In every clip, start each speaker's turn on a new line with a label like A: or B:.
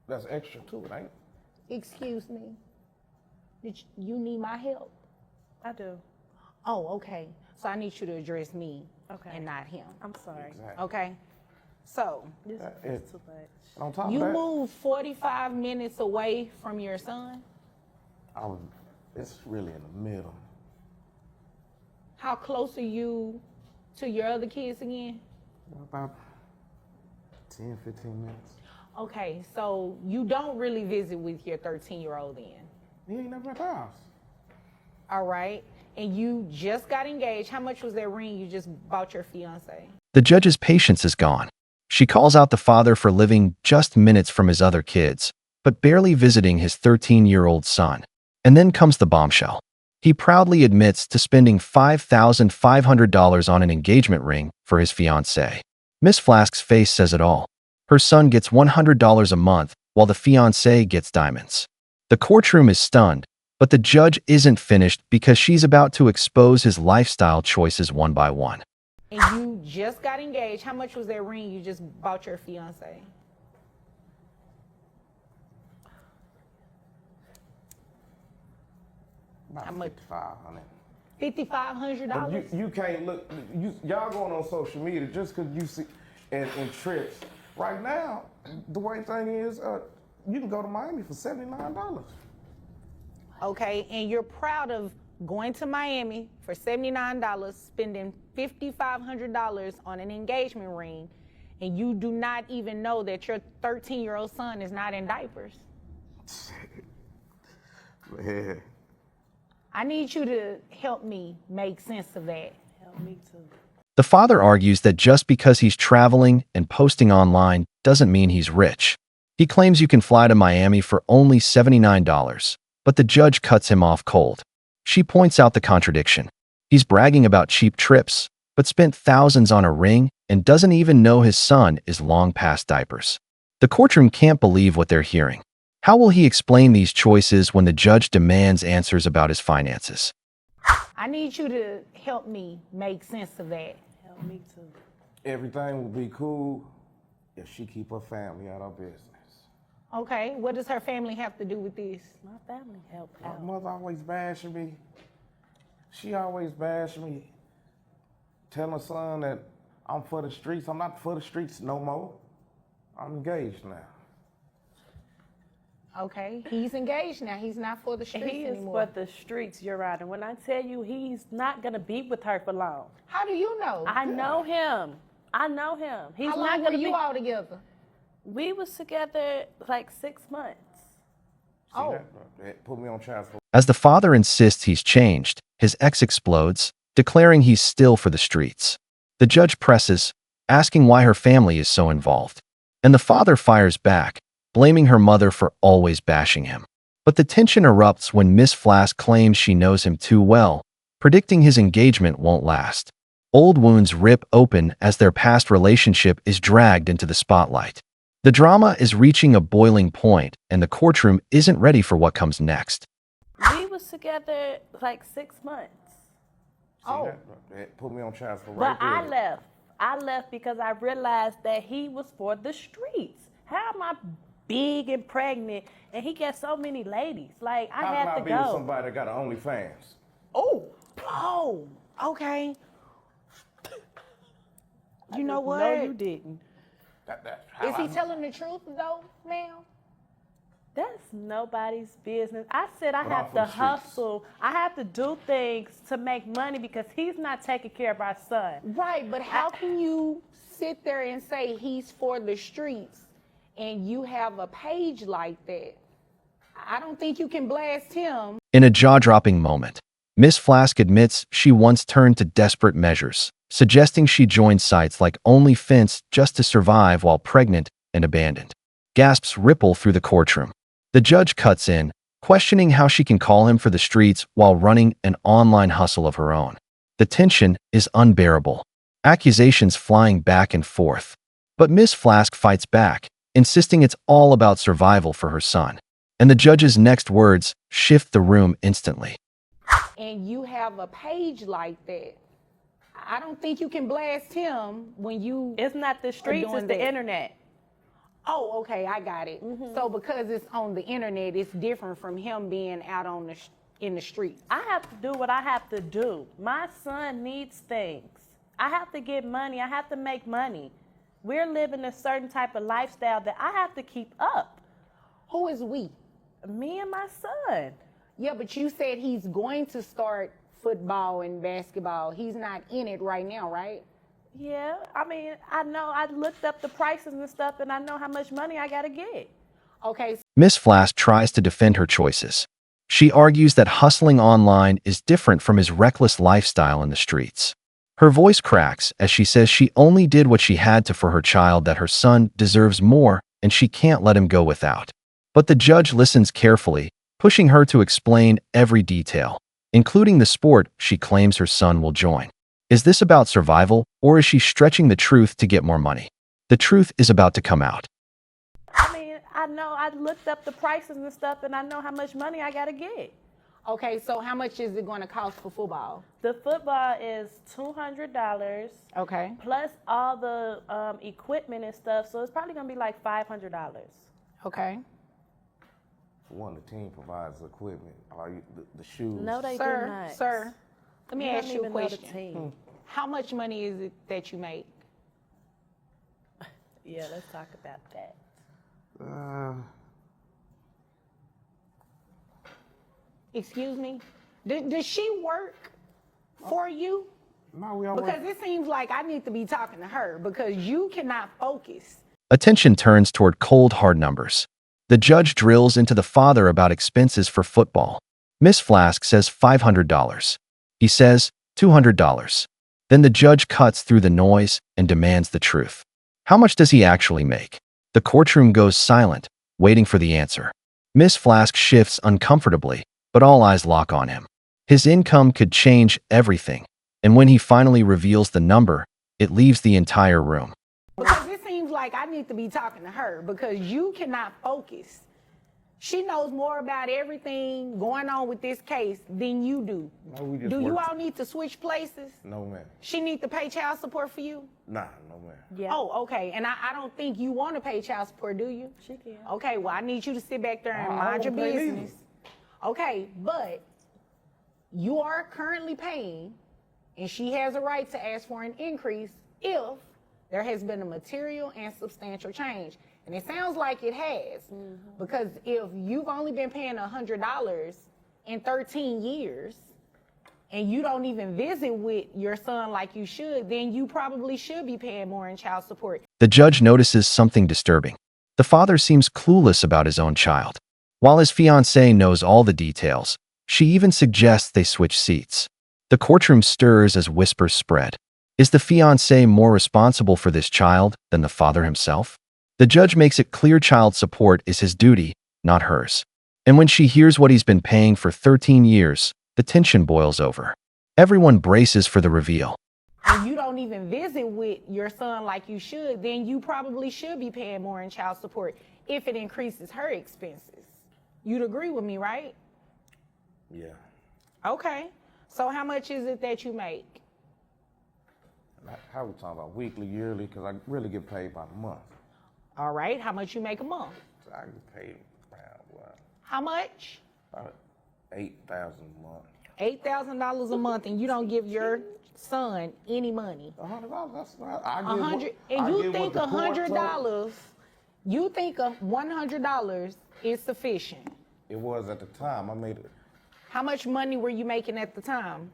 A: That's extra too, ain't it?
B: Excuse me. Did you need my help?
C: I do.
B: Oh, okay. So I need you to address me
C: Okay.
B: and not him.
C: I'm sorry.
A: Exactly.
B: Okay? So,
C: This is too much.
A: On top
B: you
A: of that,
B: moved 45 minutes away from your son?
A: it's really in the middle.
B: How close are you to your other kids again?
A: About 10, 15 minutes.
B: Okay, so you don't really visit with your 13-year-old then?
A: He ain't never at the house.
B: All right. And you just got engaged. How much was that ring you just bought your fiance?
D: The judge's patience is gone. She calls out the father for living just minutes from his other kids, but barely visiting his 13-year-old son. And then comes the bombshell. He proudly admits to spending $5,500 on an engagement ring for his fiancée. Miss Flask's face says it all. Her son gets $100 a month, while the fiancée gets diamonds. The courtroom is stunned, but the judge isn't finished because she's about to expose his lifestyle choices one by one.
B: And you just got engaged. How much was that ring you just bought your fiance?
A: About
B: How much?
A: $5,500.
B: $5,500?
A: But you can't look. Y'all going on social media just because you see and trips. Right now, the way thing is, you can go to Miami for $79.
B: Okay, and you're proud of going to Miami for $79, spending $5,500 on an engagement ring, and you do not even know that your 13-year-old son is not in diapers.
A: Yeah.
B: I need you to help me make sense of that.
C: Help me too.
D: The father argues that just because he's traveling and posting online doesn't mean he's rich. He claims you can fly to Miami for only $79, but the judge cuts him off cold. She points out the contradiction. He's bragging about cheap trips, but spent thousands on a ring and doesn't even know his son is long past diapers. The courtroom can't believe what they're hearing. How will he explain these choices when the judge demands answers about his finances?
B: I need you to help me make sense of that.
C: Help me too.
A: Everything would be cool if she keep her family out of business.
B: Okay, what does her family have to do with this?
C: My family helped
A: My
C: out.
A: mother always bashing me. She always bashing me. Tell her son that I'm for the streets. I'm not for the streets no more. I'm engaged now.
B: Okay, he's engaged now. He's not for the streets
C: He is
B: anymore.
C: for the streets, Your Honor. When I tell you he's not going to be with her for long.
B: How do you know?
C: I know him. I know him. He's
B: How
C: not
B: long were
C: going to
B: you
C: be.
B: all together?
C: We was together like 6 months.
A: See
B: Oh.
A: that put me on trial for.
D: As the father insists he's changed, his ex explodes, declaring he's still for the streets. The judge presses, asking why her family is so involved. And the father fires back, blaming her mother for always bashing him. But the tension erupts when Miss Flask claims she knows him too well, predicting his engagement won't last. Old wounds rip open as their past relationship is dragged into the spotlight. The drama is reaching a boiling point, and the courtroom isn't ready for what comes next.
C: We was together like 6 months.
B: Oh.
A: That put me on trial for
C: But
A: right there.
C: I left. I left because I realized that he was for the streets. How am I big and pregnant and he got so many ladies? Like, I
A: How
C: had
A: can I
C: to
A: be with
C: go.
A: somebody that got an OnlyFans?
B: Oh, okay. You know what?
C: No, you didn't.
B: Is he telling the truth though, ma'am?
C: That's nobody's business. I said I
A: But I'm
C: have
A: for
C: to
A: the streets.
C: hustle. I have to do things to make money because he's not taking care of our son.
B: Right, but how can you sit there and say he's for the streets and you have a page like that? I don't think you can blast him.
D: In a jaw-dropping moment, Miss Flask admits she once turned to desperate measures, suggesting she joined sites like OnlyFans just to survive while pregnant and abandoned. Gasps ripple through the courtroom. The judge cuts in, questioning how she can call him for the streets while running an online hustle of her own. The tension is unbearable, accusations flying back and forth. But Miss Flask fights back, insisting it's all about survival for her son. And the judge's next words shift the room instantly.
B: And you have a page like that. I don't think you can blast him when you
C: It's not the streets,
B: doing
C: it's the
B: that.
C: internet.
B: Oh, okay, I got it. So because it's on the internet, it's different from him being out on in the streets.
C: I have to do what I have to do. My son needs things. I have to get money. I have to make money. We're living a certain type of lifestyle that I have to keep up.
B: Who is we?
C: Me and my son.
B: Yeah, but you said he's going to start football and basketball. He's not in it right now, right?
C: Yeah, I mean, I know I looked up the prices and stuff, and I know how much money I gotta get.
B: Okay,
D: Miss Flask tries to defend her choices. She argues that hustling online is different from his reckless lifestyle in the streets. Her voice cracks as she says she only did what she had to for her child, that her son deserves more and she can't let him go without. But the judge listens carefully, pushing her to explain every detail, including the sport she claims her son will join. Is this about survival, or is she stretching the truth to get more money? The truth is about to come out.
C: I mean, I know I looked up the prices and stuff, and I know how much money I gotta get.
B: okay, so how much is it going to cost for football?
C: The football is $200
B: Okay.
C: plus all the equipment and stuff, so it's probably gonna be like $500.
B: Okay.
A: For one, the team provides the equipment, all the shoes.
C: No, they do
B: Sir,
C: not.
B: sir, let me
C: You
B: ask
C: don't
B: you a
C: even know the
B: question.
C: team.
B: How much money is it that you make?
C: Yeah, let's talk about that.
B: Excuse me? Does she work for you?
A: No, we all
B: Because
A: work.
B: it seems like I need to be talking to her because you cannot focus.
D: Attention turns toward cold, hard numbers. The judge drills into the father about expenses for football. Miss Flask says $500. He says $200. Then the judge cuts through the noise and demands the truth. How much does he actually make? The courtroom goes silent, waiting for the answer. Miss Flask shifts uncomfortably, but all eyes lock on him. His income could change everything, and when he finally reveals the number, it leaves the entire room.
B: Because it seems like I need to be talking to her because you cannot focus. She knows more about everything going on with this case than you do.
A: No, we just
B: Do you
A: work.
B: all need to switch places?
A: No, man.
B: She need to pay child support for you?
A: Nah, no, man.
C: Yeah.
B: Oh, okay. And I don't think you want to pay child support, do you?
C: She can.
B: Okay, well, I need you to sit back there and
A: I
B: mind your
A: don't pay
B: business.
A: neither.
B: Okay, but you are currently paying, and she has a right to ask for an increase if there has been a material and substantial change. And it sounds like it has, because if you've only been paying $100 in 13 years, and you don't even visit with your son like you should, then you probably should be paying more in child support.
D: The judge notices something disturbing. The father seems clueless about his own child. While his fiancée knows all the details, she even suggests they switch seats. The courtroom stirs as whispers spread. Is the fiancé more responsible for this child than the father himself? The judge makes it clear child support is his duty, not hers. And when she hears what he's been paying for 13 years, the tension boils over. Everyone braces for the reveal.
B: And you don't even visit with your son like you should, then you probably should be paying more in child support if it increases her expenses. You'd agree with me, right?
A: Yeah.
B: Okay. So how much is it that you make?
A: How we talking about weekly, yearly? Because I really get paid by the month.
B: All right. How much you make a month?
A: So I get paid around what?
B: How much?
A: About $8,000 a month.
B: $8,000 a month, and you don't give your son any money.
A: $100. That's not. I give
B: $100,
A: what-
B: and
A: I
B: you
A: give what
B: think
A: the court told-
B: $100? You think $100 is sufficient?
A: It was at the time. I made it.
B: How much money were you making at the time?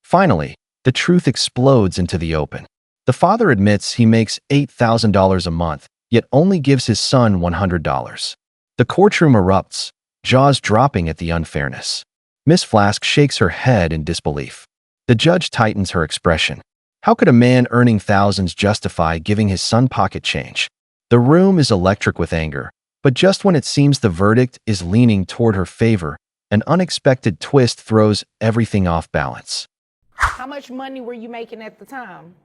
D: Finally, the truth explodes into the open. The father admits he makes $8,000 a month, yet only gives his son $100. The courtroom erupts, jaws dropping at the unfairness. Miss Flask shakes her head in disbelief. The judge tightens her expression. How could a man earning thousands justify giving his son pocket change? The room is electric with anger, but just when it seems the verdict is leaning toward her favor, an unexpected twist throws everything off balance.
B: How much money were you making at the time?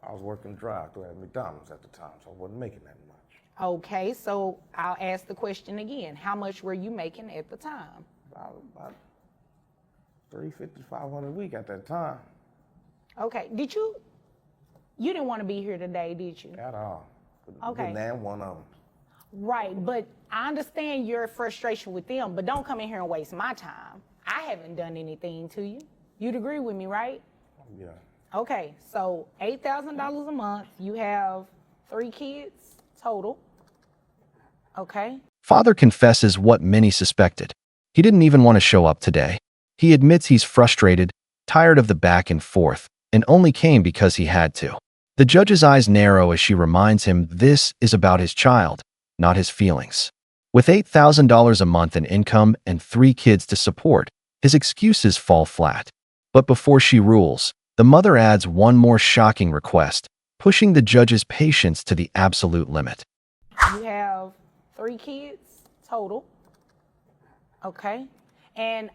A: I was working drive-through at McDonald's at the time, so I wasn't making that much.
B: Okay, so I'll ask the question again. How much were you making at the time?
A: About $350, $500 a week at that time.
B: Okay. You didn't want to be here today, did you?
A: At all.
B: Okay.
A: Didn't have one of them.
B: Right, but I understand your frustration with them, but don't come in here and waste my time. I haven't done anything to you. You'd agree with me, right?
A: Yeah.
B: Okay, so $8,000 a month. You have 3 kids total. Okay.
D: Father confesses what many suspected. He didn't even want to show up today. He admits he's frustrated, tired of the back and forth, and only came because he had to. The judge's eyes narrow as she reminds him this is about his child, not his feelings. With $8,000 a month in income and 3 kids to support, his excuses fall flat. But before she rules, the mother adds one more shocking request, pushing the judge's patience to the absolute limit.
B: You have 3 kids total. Okay. And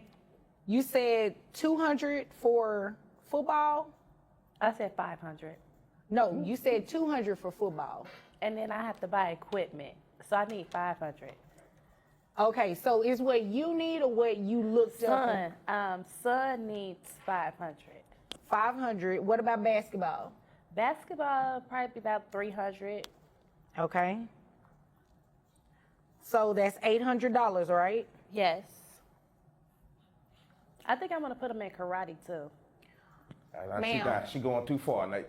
B: you said 200 for football?
C: I said 500.
B: No, you said 200 for football.
C: And then I have to buy equipment. So I need 500.
B: Okay, so is what you need or what you looked up?
C: Son needs 500.
B: 500. What about basketball?
C: Basketball probably be about 300.
B: Okay. So that's $800, right?
C: Yes. I think I'm gonna put him in karate too.
B: Ma'am.
A: She going too far, Nate.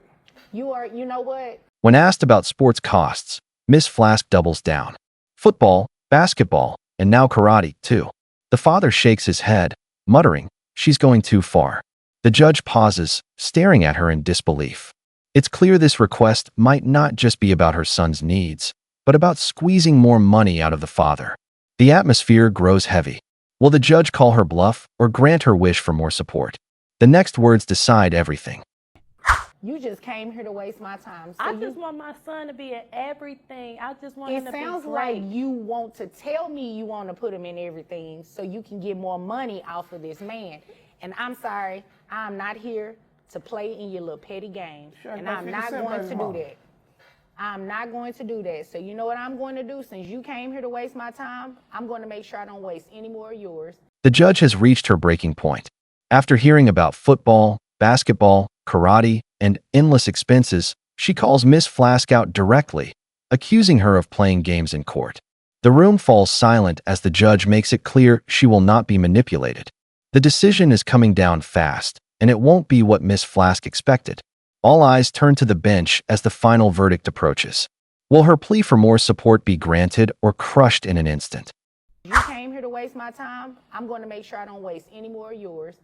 B: You know what?
D: When asked about sports costs, Miss Flask doubles down. Football, basketball, and now karate, too. The father shakes his head, muttering, she's going too far. The judge pauses, staring at her in disbelief. It's clear this request might not just be about her son's needs, but about squeezing more money out of the father. The atmosphere grows heavy. Will the judge call her bluff or grant her wish for more support? The next words decide everything.
B: You just came here to waste my time. So
C: I just want my son to be in everything. I just want him
B: it
C: to be
B: sounds
C: great.
B: like you want to tell me you want to put him in everything so you can get more money off of this man. And I'm sorry, I'm not here to play in your little petty games.
A: Sure,
B: And
A: but
B: I'm not
A: 50
B: going
A: cents
B: to
A: more.
B: do that. I'm not going to do that. So you know what I'm going to do? Since you came here to waste my time, I'm going to make sure I don't waste any more of yours.
D: The judge has reached her breaking point. After hearing about football, basketball, karate, and endless expenses, she calls Miss Flask out directly, accusing her of playing games in court. The room falls silent as the judge makes it clear she will not be manipulated. The decision is coming down fast, and it won't be what Miss Flask expected. All eyes turn to the bench as the final verdict approaches. Will her plea for more support be granted or crushed in an instant?
B: You came here to waste my time. I'm going to make sure I don't waste any more of yours.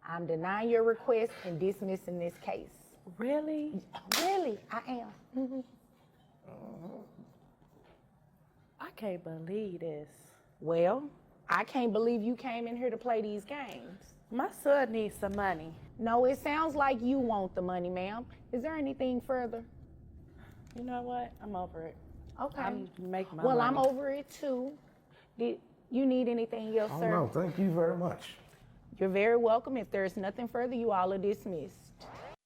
B: I'm denying your request and dismissing this case.
C: Really?
B: Really, I am. Mhm.
C: I can't believe this.
B: Well, I can't believe you came in here to play these games.
C: My son needs some money.
B: No, it sounds like you want the money, ma'am. Is there anything further?
C: You know what? I'm over it.
B: Okay.
C: I'm making my
B: well,
C: money.
B: I'm over it too. Did you need anything else,
A: Oh,
B: sir?
A: no, thank you very much.
B: You're very welcome. If there's nothing further, you all are dismissed.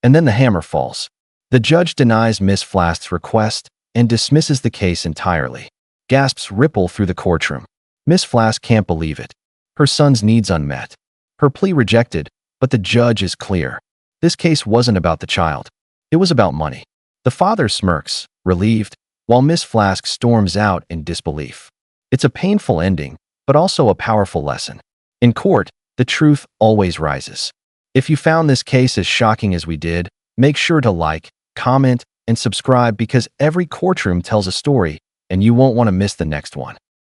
D: And then the hammer falls. The judge denies Miss Flask's request and dismisses the case entirely. Gasps ripple through the courtroom. Miss Flask can't believe it. Her son's needs unmet. Her plea rejected, but the judge is clear. This case wasn't about the child. It was about money. The father smirks, relieved, while Miss Flask storms out in disbelief. It's a painful ending, but also a powerful lesson. In court, the truth always rises. If you found this case as shocking as we did, make sure to like, comment, and subscribe because every courtroom tells a story, and you won't want to miss the next one.